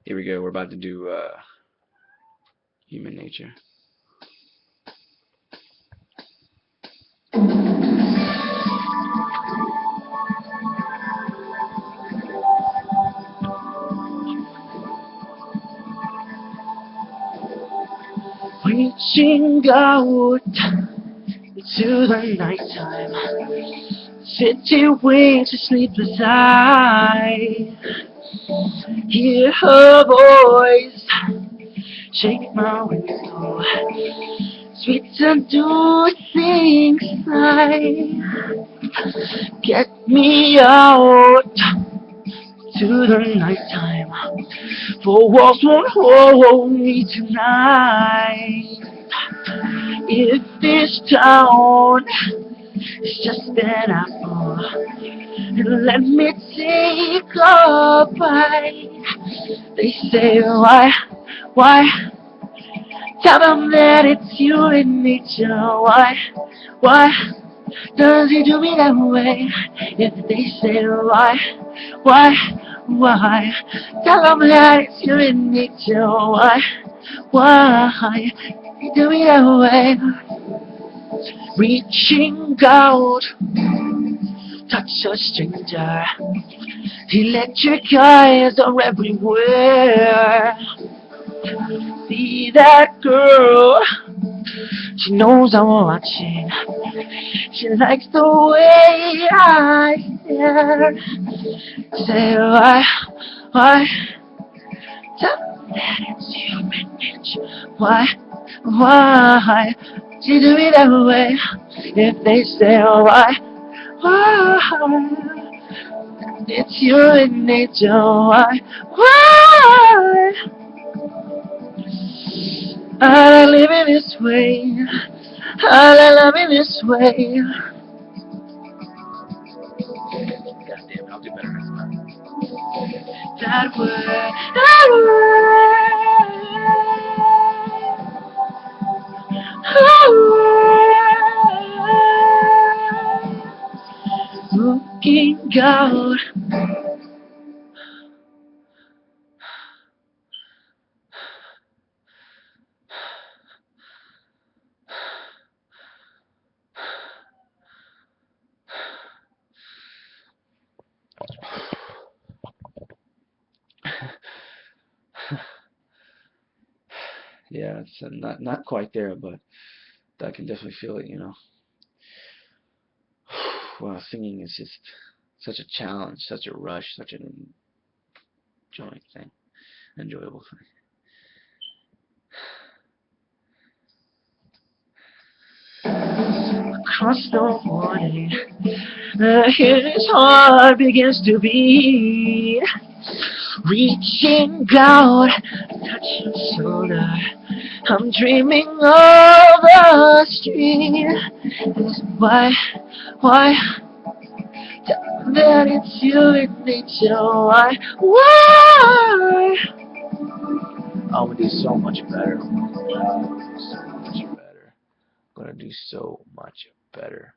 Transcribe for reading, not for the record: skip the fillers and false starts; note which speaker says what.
Speaker 1: Here we go. We're about to do Human Nature. Reaching out into the nighttime, city winds of sleepless eye. Hear her voice, shake my window, sweet and do things like get me out to the nighttime, for walls won't hold me tonight. If this town is just an apple, let me take a bite. They say why? Tell them that it's you in nature. Why does he do me that way? If they say why? Tell them that it's you in nature. Why you do me that way? Reaching out, touch a stranger. Electric eyes are everywhere. See that girl, she knows I'm watching. She likes the way I stare. Say why? Tell me that it's human nature. Why? She do me that way. If they say why? It's human nature. Why? I live in this way. I love in this way. God damn it, I'll do better next time. That way. Looking out. Yeah, it's not quite there, but I can definitely feel it, you know. Wow, singing is just such a challenge, such a rush, such an enjoyable thing. Across the morning, his heart begins to beat. Reaching out, touch your shoulder. I'm dreaming of the street. Why? Tell me that it's you in nature. Why? I'm gonna do so much better. I'm gonna do so much better.